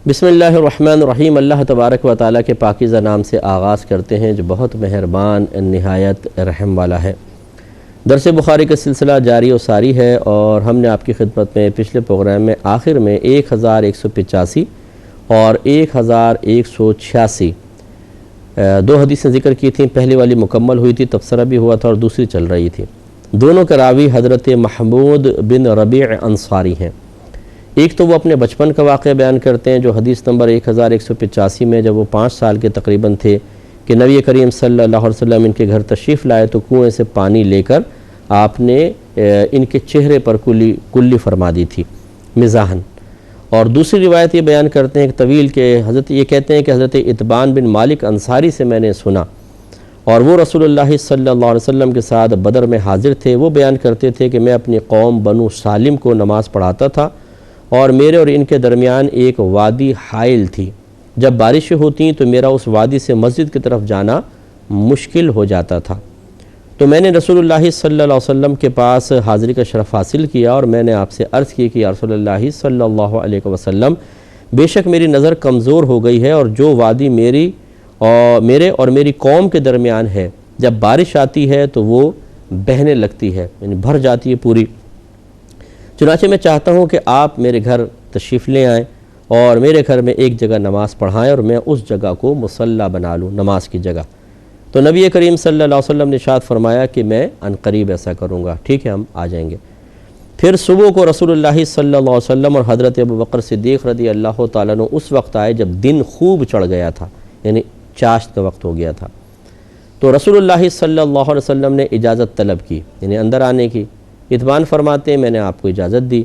بسم اللہ الرحمن الرحیم۔ اللہ تبارک و تعالیٰ کے پاکیزہ نام سے آغاز کرتے ہیں جو بہت مہربان نہایت رحم والا ہے۔ درس بخاری کا سلسلہ جاری و ساری ہے اور ہم نے آپ کی خدمت میں پچھلے پروگرام میں آخر میں 1185 اور 1186 دو حدیثیں ذکر کی تھیں۔ پہلی والی مکمل ہوئی تھی، تبصرہ بھی ہوا تھا، اور دوسری چل رہی تھی۔ دونوں کے راوی حضرت محمود بن ربیع انصاری ہیں۔ ایک تو وہ اپنے بچپن کا واقعہ بیان کرتے ہیں جو حدیث نمبر 1185 میں جب وہ 5 سال کے تقریباً تھے کہ نبی کریم صلی اللہ علیہ وسلم ان کے گھر تشریف لائے تو کنویں سے پانی لے کر آپ نے ان کے چہرے پر کلی فرما دی تھی مزاحن۔ اور دوسری روایت یہ بیان کرتے ہیں کہ طویل کے حضرت یہ کہتے ہیں کہ حضرت اتبان بن مالک انصاری سے میں نے سنا، اور وہ رسول اللہ صلی اللہ علیہ وسلم کے ساتھ بدر میں حاضر تھے۔ وہ بیان کرتے تھے کہ میں اپنی قوم بنو سالم کو نماز پڑھاتا تھا اور میرے اور ان کے درمیان ایک وادی حائل تھی۔ جب بارشیں ہوتیں تو میرا اس وادی سے مسجد کی طرف جانا مشکل ہو جاتا تھا، تو میں نے رسول اللہ صلی اللہ علیہ وسلم کے پاس حاضری کا شرف حاصل کیا اور میں نے آپ سے عرض کی کہ یا رسول اللہ صلی اللہ علیہ وسلم، بے شک میری نظر کمزور ہو گئی ہے اور جو وادی میرے اور میری قوم کے درمیان ہے، جب بارش آتی ہے تو وہ بہنے لگتی ہے، یعنی بھر جاتی ہے پوری۔ چنانچہ میں چاہتا ہوں کہ آپ میرے گھر تشریف لے آئیں اور میرے گھر میں ایک جگہ نماز پڑھائیں اور میں اس جگہ کو مصلی بنا لوں، نماز کی جگہ۔ تو نبی کریم صلی اللہ علیہ وسلم نے ارشاد فرمایا کہ میں عنقریب ایسا کروں گا، ٹھیک ہے ہم آ جائیں گے۔ پھر صبح کو رسول اللہ صلی اللہ علیہ وسلم اور حضرت ابوبکر صدیق رضی اللہ تعالیٰ عنہ اس وقت آئے جب دن خوب چڑھ گیا تھا، یعنی چاشت کا وقت ہو گیا تھا۔ تو رسول اللہ صلی اللہ علیہ وسلم نے اجازت طلب کی، یعنی اندر آنے کی۔ اتبان فرماتے ہیں میں نے آپ کو اجازت دی،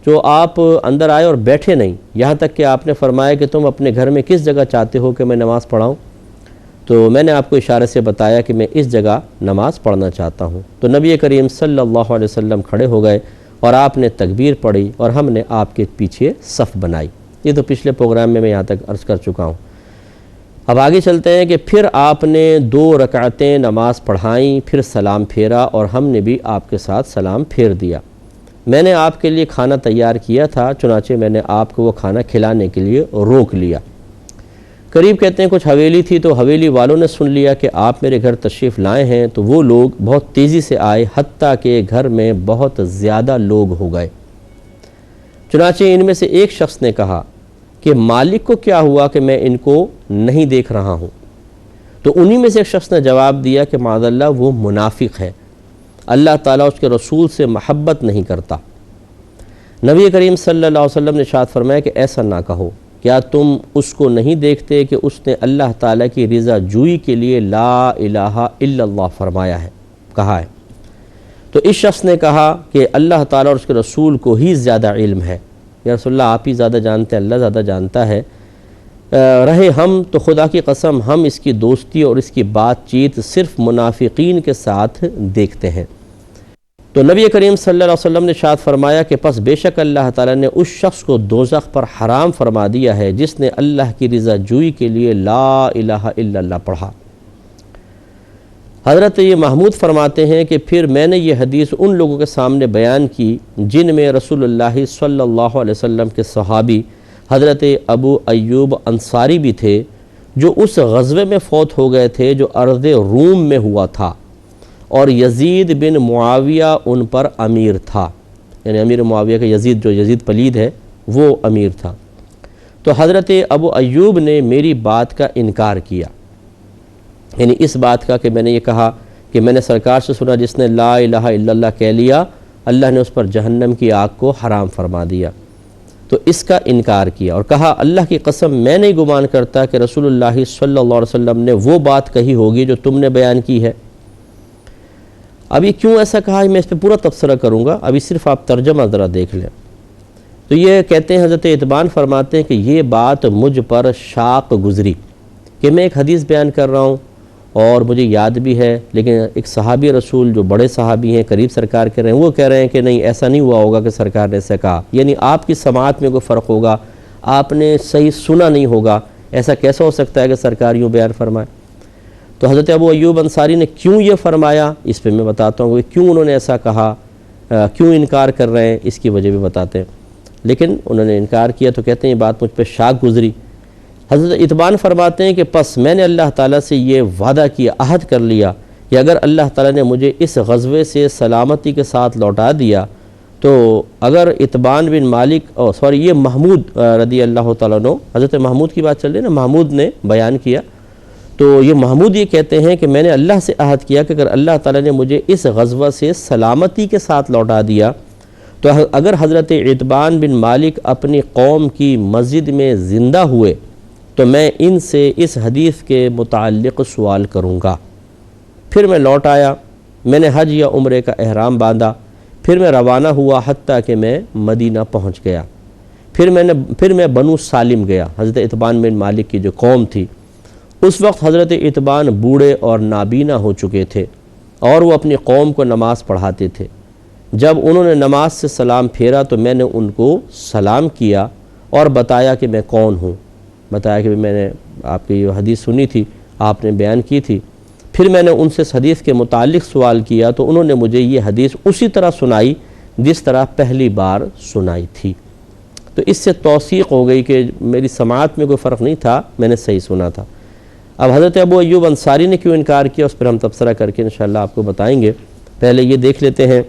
جو آپ اندر آئے اور بیٹھے نہیں، یہاں تک کہ آپ نے فرمایا کہ تم اپنے گھر میں کس جگہ چاہتے ہو کہ میں نماز پڑھاؤں؟ تو میں نے آپ کو اشارے سے بتایا کہ میں اس جگہ نماز پڑھنا چاہتا ہوں۔ تو نبی کریم صلی اللہ علیہ وسلم کھڑے ہو گئے اور آپ نے تکبیر پڑھی اور ہم نے آپ کے پیچھے صف بنائی۔ یہ تو پچھلے پروگرام میں یہاں تک عرض کر چکا ہوں۔ اب آگے چلتے ہیں کہ پھر آپ نے 2 رکعتیں نماز پڑھائیں، پھر سلام پھیرا اور ہم نے بھی آپ کے ساتھ سلام پھیر دیا۔ میں نے آپ کے لیے کھانا تیار کیا تھا، چنانچہ میں نے آپ کو وہ کھانا کھلانے کے لیے روک لیا۔ قریب کہتے ہیں کچھ حویلی تھی تو حویلی والوں نے سن لیا کہ آپ میرے گھر تشریف لائے ہیں، تو وہ لوگ بہت تیزی سے آئے حتیٰ کہ گھر میں بہت زیادہ لوگ ہو گئے۔ چنانچہ ان میں سے ایک شخص نے کہا کہ مالک کو کیا ہوا کہ میں ان کو نہیں دیکھ رہا ہوں؟ تو انہی میں سے ایک شخص نے جواب دیا کہ معاذ اللہ وہ منافق ہے، اللہ تعالیٰ اس کے رسول سے محبت نہیں کرتا۔ نبی کریم صلی اللہ علیہ وسلم نے ارشاد فرمایا کہ ایسا نہ کہو، کیا تم اس کو نہیں دیکھتے کہ اس نے اللہ تعالیٰ کی رضا جوئی کے لیے لا الہ الا اللہ فرمایا ہے، کہا ہے؟ تو اس شخص نے کہا کہ اللہ تعالیٰ اور اس کے رسول کو ہی زیادہ علم ہے، یا رسول اللہ آپ ہی زیادہ جانتے ہیں، اللہ زیادہ جانتا ہے۔ رہے ہم تو خدا کی قسم ہم اس کی دوستی اور اس کی بات چیت صرف منافقین کے ساتھ دیکھتے ہیں۔ تو نبی کریم صلی اللہ علیہ وسلم نے ارشاد فرمایا کہ پس بے شک اللہ تعالیٰ نے اس شخص کو دوزخ پر حرام فرما دیا ہے جس نے اللہ کی رضا جوئی کے لیے لا الہ الا اللہ پڑھا۔ حضرت یہ محمود فرماتے ہیں کہ پھر میں نے یہ حدیث ان لوگوں کے سامنے بیان کی جن میں رسول اللہ صلی اللہ علیہ وسلم کے صحابی حضرت ابو ایوب انصاری بھی تھے، جو اس غزوے میں فوت ہو گئے تھے جو ارض روم میں ہوا تھا، اور یزید بن معاویہ ان پر امیر تھا، یعنی امیر معاویہ کا یزید، جو یزید پلید ہے وہ امیر تھا۔ تو حضرت ابو ایوب نے میری بات کا انکار کیا، یعنی اس بات کا کہ میں نے یہ کہا کہ میں نے سرکار سے سنا جس نے لا الہ الا اللہ کہہ لیا اللہ نے اس پر جہنم کی آگ کو حرام فرما دیا، تو اس کا انکار کیا اور کہا اللہ کی قسم میں نہیں گمان کرتا کہ رسول اللہ صلی اللہ علیہ وسلم نے وہ بات کہی ہوگی جو تم نے بیان کی ہے۔ ابھی کیوں ایسا کہا ہے میں اس پہ پورا تبصرہ کروں گا، ابھی صرف آپ ترجمہ ذرا دیکھ لیں۔ تو یہ کہتے ہیں حضرت اتبان فرماتے ہیں کہ یہ بات مجھ پر شاق گزری کہ میں ایک حدیث بیان کر رہا ہوں اور مجھے یاد بھی ہے، لیکن ایک صحابی رسول جو بڑے صحابی ہیں قریب سرکار کے رہے ہیں وہ کہہ رہے ہیں کہ نہیں ایسا نہیں ہوا ہوگا کہ سرکار نے ایسا کہا، یعنی آپ کی سماعت میں کوئی فرق ہوگا، آپ نے صحیح سنا نہیں ہوگا، ایسا کیسا ہو سکتا ہے کہ سرکار یوں بیان فرمائے؟ تو حضرت ابو ایوب انصاری نے کیوں یہ فرمایا اس پہ میں بتاتا ہوں کہ کیوں انہوں نے ایسا کہا، کیوں انکار کر رہے ہیں، اس کی وجہ بھی بتاتے ہیں۔ لیکن انہوں نے انکار کیا، تو کہتے ہیں یہ بات مجھ پہ شاک گزری۔ حضرت اتبان فرماتے ہیں کہ پس میں نے اللہ تعالیٰ سے یہ وعدہ کیا، عہد کر لیا کہ اگر اللہ تعالیٰ نے مجھے اس غزوے سے سلامتی کے ساتھ لوٹا دیا تو اگر اتبان بن مالک یہ محمود رضی اللہ تعالیٰ عنہ، حضرت محمود کی بات چل رہی ہے نا، محمود نے بیان کیا، تو یہ محمود یہ کہتے ہیں کہ میں نے اللہ سے عہد کیا کہ اگر اللہ تعالیٰ نے مجھے اس غزوہ سے سلامتی کے ساتھ لوٹا دیا تو اگر حضرت اتبان بن مالک اپنی قوم کی مسجد میں زندہ ہوئے تو میں ان سے اس حدیث کے متعلق سوال کروں گا۔ پھر میں لوٹ آیا، میں نے حج یا عمرے کا احرام باندھا، پھر میں روانہ ہوا حتیٰ کہ میں مدینہ پہنچ گیا۔ پھر میں بنو سالم گیا، حضرت اتبان بن مالک کی جو قوم تھی۔ اس وقت حضرت اتبان بوڑھے اور نابینا ہو چکے تھے اور وہ اپنی قوم کو نماز پڑھاتے تھے۔ جب انہوں نے نماز سے سلام پھیرا تو میں نے ان کو سلام کیا اور بتایا کہ میں کون ہوں، بتایا کہ میں نے آپ کی یہ حدیث سنی تھی، آپ نے بیان کی تھی۔ پھر میں نے ان سے اس حدیث کے متعلق سوال کیا تو انہوں نے مجھے یہ حدیث اسی طرح سنائی جس طرح پہلی بار سنائی تھی۔ تو اس سے توثیق ہو گئی کہ میری سماعت میں کوئی فرق نہیں تھا، میں نے صحیح سنا تھا۔ اب حضرت ابو ایوب انصاری نے کیوں انکار کیا اس پر ہم تبصرہ کر کے انشاءاللہ آپ کو بتائیں گے۔ پہلے یہ دیکھ لیتے ہیں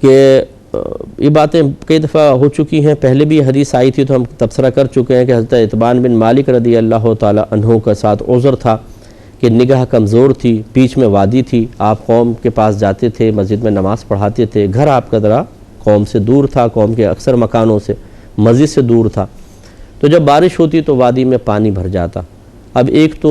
کہ یہ باتیں کئی دفعہ ہو چکی ہیں، پہلے بھی حدیث آئی تھی تو ہم تبصرہ کر چکے ہیں کہ حضرت اتبان بن مالک رضی اللہ تعالی عنہ کا ساتھ عذر تھا کہ نگاہ کمزور تھی، بیچ میں وادی تھی، آپ قوم کے پاس جاتے تھے، مسجد میں نماز پڑھاتے تھے، گھر آپ کا ذرا قوم سے دور تھا، قوم کے اکثر مکانوں سے، مسجد سے دور تھا، تو جب بارش ہوتی تو وادی میں پانی بھر جاتا۔ اب ایک تو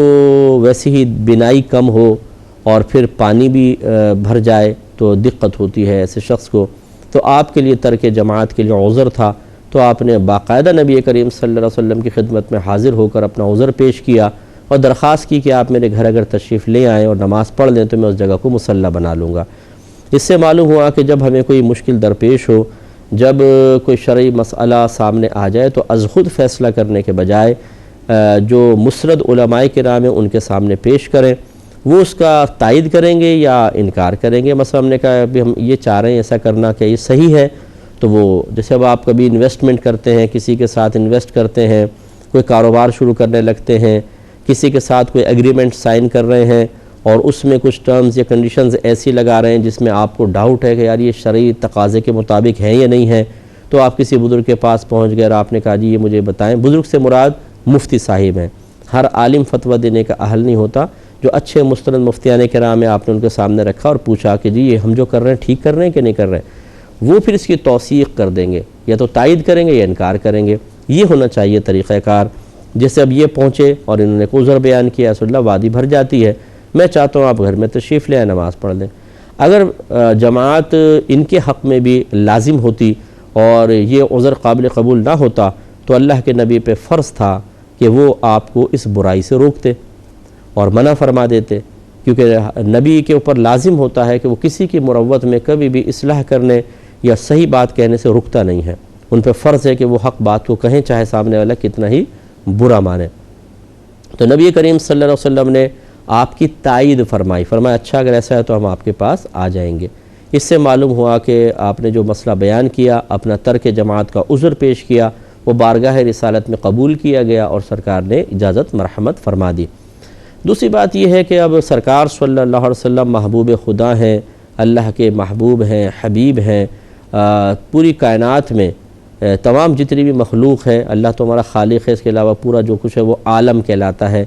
ویسے ہی بینائی کم ہو اور پھر پانی بھی بھر جائے تو دقت ہوتی ہے ایسے شخص کو، تو آپ کے لیے ترک جماعت کے لیے عذر تھا، تو آپ نے باقاعدہ نبی کریم صلی اللہ علیہ وسلم کی خدمت میں حاضر ہو کر اپنا عذر پیش کیا اور درخواست کی کہ آپ میرے گھر اگر تشریف لے آئیں اور نماز پڑھ لیں تو میں اس جگہ کو مصلی بنا لوں گا۔ اس سے معلوم ہوا کہ جب ہمیں کوئی مشکل درپیش ہو، جب کوئی شرعی مسئلہ سامنے آ جائے تو از خود فیصلہ کرنے کے بجائے جو مسرد علماء کرام ہیں ان کے سامنے پیش کریں، وہ اس کا تائید کریں گے یا انکار کریں گے۔ مثلا ہم نے کہا ابھی ہم یہ چاہ رہے ہیں ایسا کرنا کہ یہ صحیح ہے، تو وہ جیسے اب آپ کبھی انویسٹمنٹ کرتے ہیں، کسی کے ساتھ انویسٹ کرتے ہیں، کوئی کاروبار شروع کرنے لگتے ہیں، کسی کے ساتھ کوئی ایگریمنٹ سائن کر رہے ہیں اور اس میں کچھ ٹرمز یا کنڈیشنز ایسی لگا رہے ہیں جس میں آپ کو ڈاؤٹ ہے کہ یار یہ شرعی تقاضے کے مطابق ہیں یا نہیں ہیں، تو آپ کسی بزرگ کے پاس پہنچ گئے اور آپ نے کہا جی یہ مجھے بتائیں۔ بزرگ سے مراد مفتی صاحب ہیں، ہر عالم فتویٰ دینے کا اہل نہیں ہوتا، جو اچھے مستند مفتیان کرام ہیں آپ نے ان کے سامنے رکھا اور پوچھا کہ جی یہ ہم جو کر رہے ہیں ٹھیک کر رہے ہیں کہ نہیں کر رہے ہیں، وہ پھر اس کی توثیق کر دیں گے، یا تو تائید کریں گے یا انکار کریں گے۔ یہ ہونا چاہیے طریقہ کار۔ جیسے اب یہ پہنچے اور انہوں نے عذر بیان کیا، رسول اللہ وادی بھر جاتی ہے، میں چاہتا ہوں آپ گھر میں تشریف لے آئیں، نماز پڑھ لیں۔ اگر جماعت ان کے حق میں بھی لازم ہوتی اور یہ عذر قابل قبول نہ ہوتا تو اللہ کے نبی پہ فرض تھا کہ وہ آپ کو اس برائی سے روکتے اور منع فرما دیتے، کیونکہ نبی کے اوپر لازم ہوتا ہے کہ وہ کسی کی مروت میں کبھی بھی اصلاح کرنے یا صحیح بات کہنے سے رکتا نہیں ہے۔ ان پہ فرض ہے کہ وہ حق بات کو کہیں چاہے سامنے والا کتنا ہی برا مانے۔ تو نبی کریم صلی اللہ علیہ وسلم نے آپ کی تائید فرمائی، فرمایا اچھا اگر ایسا ہے تو ہم آپ کے پاس آ جائیں گے۔ اس سے معلوم ہوا کہ آپ نے جو مسئلہ بیان کیا، اپنا ترک جماعت کا عذر پیش کیا، وہ بارگاہ رسالت میں قبول کیا گیا اور سرکار نے اجازت مرحمت فرما دی۔ دوسری بات یہ ہے کہ اب سرکار صلی اللہ علیہ وسلم محبوب خدا ہیں، اللہ کے محبوب ہیں، حبیب ہیں، پوری کائنات میں تمام جتنی بھی مخلوق ہے، اللہ تو ہمارا خالق ہے، اس کے علاوہ پورا جو کچھ ہے وہ عالم کہلاتا ہے۔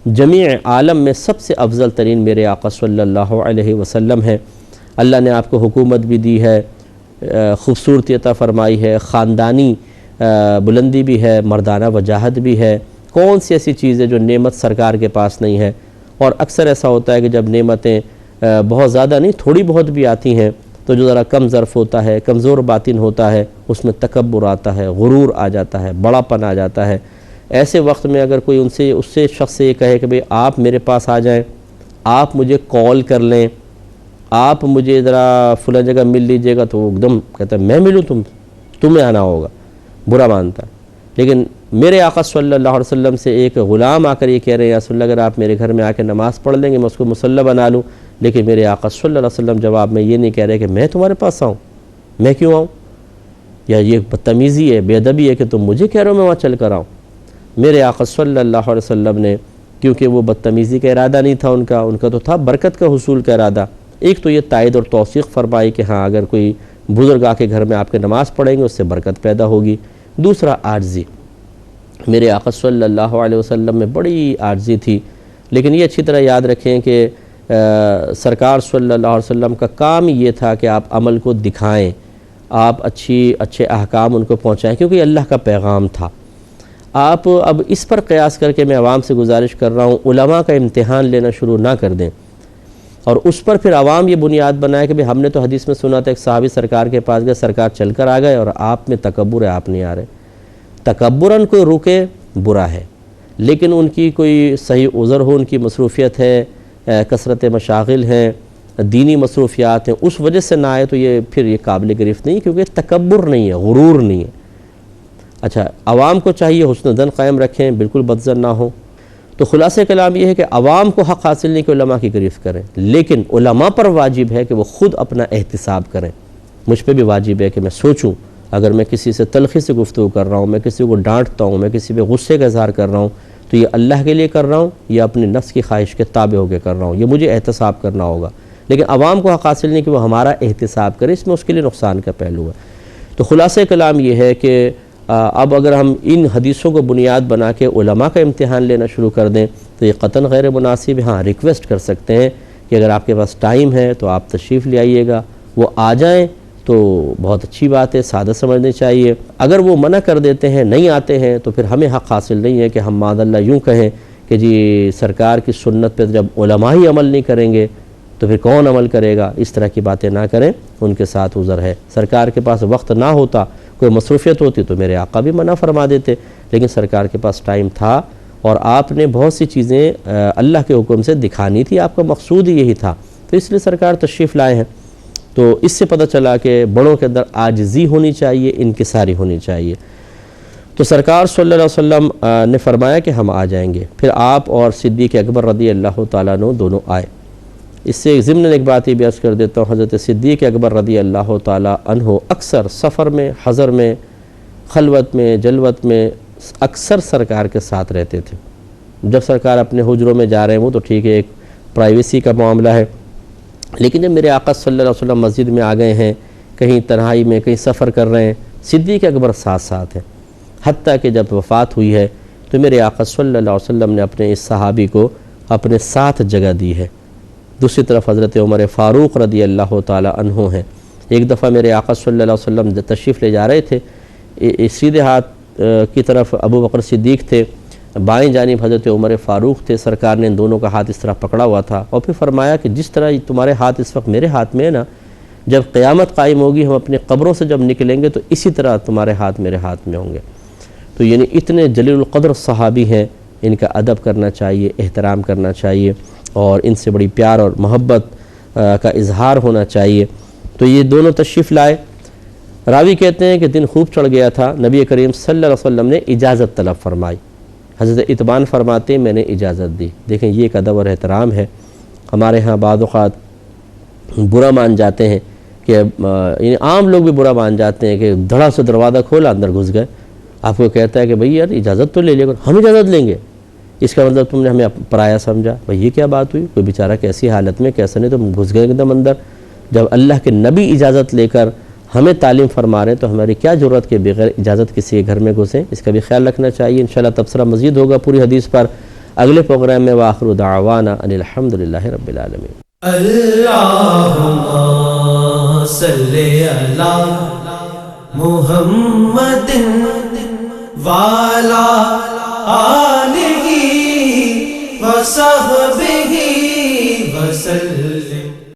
جمیع عالم میں سب سے افضل ترین میرے آقا صلی اللہ علیہ وسلم ہے۔ اللہ نے آپ کو حکومت بھی دی ہے، خوبصورتی عطا فرمائی ہے، خاندانی بلندی بھی ہے، مردانہ وجاہت بھی ہے۔ کون سی ایسی چیز ہے جو نعمت سرکار کے پاس نہیں ہے؟ اور اکثر ایسا ہوتا ہے کہ جب نعمتیں بہت زیادہ نہیں تھوڑی بہت بھی آتی ہیں تو جو ذرا کم ظرف ہوتا ہے، کمزور باطن ہوتا ہے، اس میں تکبر آتا ہے، غرور آ جاتا ہے، بڑا پن آ جاتا ہے۔ ایسے وقت میں اگر کوئی اس سے شخص سے یہ کہے کہ بھئی آپ میرے پاس آ جائیں، آپ مجھے کال کر لیں، آپ مجھے ذرا فلاں جگہ مل لیجئے گا، تو وہ ایک دم کہتا ہے میں ملوں، تمہیں آنا ہوگا، برا مانتا ہے۔ لیکن میرے آقا صلی اللہ علیہ وسلم سے ایک غلام آ کر یہ کہہ رہے ہیں یا رسول اللہ اگر آپ میرے گھر میں آ کے نماز پڑھ لیں گے میں اس کو مصلی بنا لوں، لیکن میرے آقا صلی اللہ علیہ وسلم جواب میں یہ نہیں کہہ رہے کہ میں تمہارے پاس آؤں، میں کیوں آؤں؟ یا یہ بدتمیزی ہے، بے ادبی ہے کہ تم مجھے کہہ رہے ہو میں وہاں چل کر آؤں۔ میرے آقا صلی اللہ علیہ وسلم نے، کیونکہ وہ بدتمیزی کا ارادہ نہیں تھا ان کا تو تھا برکت کا حصول کا ارادہ، ایک تو یہ تائید اور توثیق فرمائی کہ ہاں اگر کوئی بزرگ آ کے گھر میں آپ کے نماز پڑھیں گے اس سے برکت پیدا ہوگی۔ دوسرا عاجزی، میرے آقا صلی اللہ علیہ وسلم میں بڑی عاجزی تھی، لیکن یہ اچھی طرح یاد رکھیں کہ سرکار صلی اللہ علیہ وسلم کا کام یہ تھا کہ آپ عمل کو دکھائیں، آپ اچھے احکام ان کو پہنچائیں، کیونکہ یہ اللہ کا پیغام تھا۔ آپ اب اس پر قیاس کر کے میں عوام سے گزارش کر رہا ہوں علماء کا امتحان لینا شروع نہ کر دیں، اور اس پر پھر عوام یہ بنیاد بنائے کہ ہم نے تو حدیث میں سنا تھا ایک صحابی سرکار کے پاس گئے، سرکار چل کر آ گئے اور آپ میں تکبر ہے، آپ نہیں آ رہے۔ تکبراً کوئی رکے برا ہے، لیکن ان کی کوئی صحیح عذر ہو، ان کی مصروفیت ہے، کثرت مشاغل ہیں، دینی مصروفیات ہیں، اس وجہ سے نہ آئے تو یہ پھر یہ قابل گرفت نہیں، کیونکہ تکبر نہیں ہے، غرور نہیں ہے۔ اچھا، عوام کو چاہیے حسن ظن قائم رکھیں، بالکل بدظن نہ ہوں۔ تو خلاصہ کلام یہ ہے کہ عوام کو حق حاصل نہیں کہ علماء کی گرفت کریں، لیکن علماء پر واجب ہے کہ وہ خود اپنا احتساب کریں۔ مجھ پہ بھی واجب ہے کہ میں سوچوں، اگر میں کسی سے تلخی سے گفتگو کر رہا ہوں، میں کسی کو ڈانٹتا ہوں، میں کسی پہ غصے کا اظہار کر رہا ہوں، تو یہ اللہ کے لیے کر رہا ہوں یا اپنے نفس کی خواہش کے تابع ہو کے کر رہا ہوں، یہ مجھے احتساب کرنا ہوگا۔ لیکن عوام کو حق حاصل نہیں کہ وہ ہمارا احتساب کرے، اس میں اس کے لیے نقصان کا پہلو ہے۔ تو خلاصہ کلام یہ ہے کہ اب اگر ہم ان حدیثوں کو بنیاد بنا کے علماء کا امتحان لینا شروع کر دیں تو یہ قطعاً غیر مناسب ہے۔ ہاں، ریکویسٹ کر سکتے ہیں کہ اگر آپ کے پاس ٹائم ہے تو آپ تشریف لے آئیے گا، وہ آ جائیں تو بہت اچھی بات ہے، سادہ سمجھنی چاہیے۔ اگر وہ منع کر دیتے ہیں، نہیں آتے ہیں، تو پھر ہمیں حق حاصل نہیں ہے کہ ہم معاذ اللہ یوں کہیں کہ جی سرکار کی سنت پہ جب علماء ہی عمل نہیں کریں گے تو پھر کون عمل کرے گا۔ اس طرح کی باتیں نہ کریں، ان کے ساتھ عذر ہے۔ سرکار کے پاس وقت نہ ہوتا، کوئی مصروفیت ہوتی تو میرے آقا بھی منع فرما دیتے، لیکن سرکار کے پاس ٹائم تھا اور آپ نے بہت سی چیزیں اللہ کے حکم سے دکھانی تھی، آپ کا مقصود ہی یہی تھا، تو اس لیے سرکار تشریف لائے ہیں۔ تو اس سے پتہ چلا کہ بڑوں کے اندر عاجزی ہونی چاہیے، انکساری ہونی چاہیے۔ تو سرکار صلی اللہ علیہ وسلم نے فرمایا کہ ہم آ جائیں گے۔ پھر آپ اور صدیق اکبر رضی اللہ تعالیٰ عنہ دونوں آئے۔ اس سے ضمن ایک بات یہ بھی عرض کر دیتا ہوں، حضرت صدیق اکبر رضی اللہ تعالیٰ عنہ اکثر سفر میں، حضر میں، خلوت میں، جلوت میں اکثر سرکار کے ساتھ رہتے تھے۔ جب سرکار اپنے حجروں میں جا رہے ہیں وہ تو ٹھیک ہے، ایک پرائیویسی کا معاملہ ہے، لیکن جب میرے آقا صلی اللہ علیہ وسلم مسجد میں آ گئے ہیں، کہیں تنہائی میں کہیں سفر کر رہے ہیں، صدیق اکبر ساتھ ہیں۔ حتیٰ کہ جب وفات ہوئی ہے تو میرے آقا صلی اللہ علیہ وسلم نے اپنے اس صحابی کو اپنے ساتھ جگہ دی ہے۔ دوسری طرف حضرت عمر فاروق رضی اللہ تعالیٰ عنہ ہیں۔ ایک دفعہ میرے آقا صلی اللہ علیہ وسلم تشریف لے جا رہے تھے، سیدھے ہاتھ کی طرف ابو بکر صدیق تھے، بائیں جانب حضرت عمر فاروق تھے۔ سرکار نے ان دونوں کا ہاتھ اس طرح پکڑا ہوا تھا اور پھر فرمایا کہ جس طرح تمہارے ہاتھ اس وقت میرے ہاتھ میں ہے نا، جب قیامت قائم ہوگی، ہم اپنے قبروں سے جب نکلیں گے تو اسی طرح تمہارے ہاتھ میرے ہاتھ میں ہوں گے۔ تو یعنی اتنے جلیل القدر صحابی ہیں، ان کا ادب کرنا چاہیے، احترام کرنا چاہیے اور ان سے بڑی پیار اور محبت کا اظہار ہونا چاہیے۔ تو یہ دونوں تشریف لائے۔ راوی کہتے ہیں کہ دن خوب چڑھ گیا تھا، نبی کریم صلی اللہ علیہ وسلم نے اجازت طلب فرمائی۔ حضرت اتبان فرماتے ہیں میں نے اجازت دی۔ دیکھیں یہ ایک ادب اور احترام ہے۔ ہمارے ہاں بعض اوقات برا مان جاتے ہیں کہ یعنی عام لوگ بھی برا مان جاتے ہیں کہ دھڑا سے دروازہ کھولا اندر گھس گئے۔ آپ کو کہتا ہے کہ بھئی یار اجازت تو لے لے، ہم اجازت لیں گے، اس کا مطلب تم نے ہمیں پرایا سمجھا۔ بھئی یہ کیا بات ہوئی؟ کوئی بیچارہ کیسی حالت میں، کیسے نہیں، تم گھس گئے ایک دم اندر۔ جب اللہ کے نبی اجازت لے کر ہمیں تعلیم فرما رہے ہیں تو ہماری کیا ضرورت کہ بغیر اجازت کسی کے گھر میں گھسیں؟ اس کا بھی خیال رکھنا چاہیے۔ انشاءاللہ تبصرہ مزید ہوگا پوری حدیث پر اگلے پروگرام میں۔ وآخر دعوانا ان الحمدللہ رب العالمین۔ اللہم صلی علی محمد وعلی آلہ وصحبہ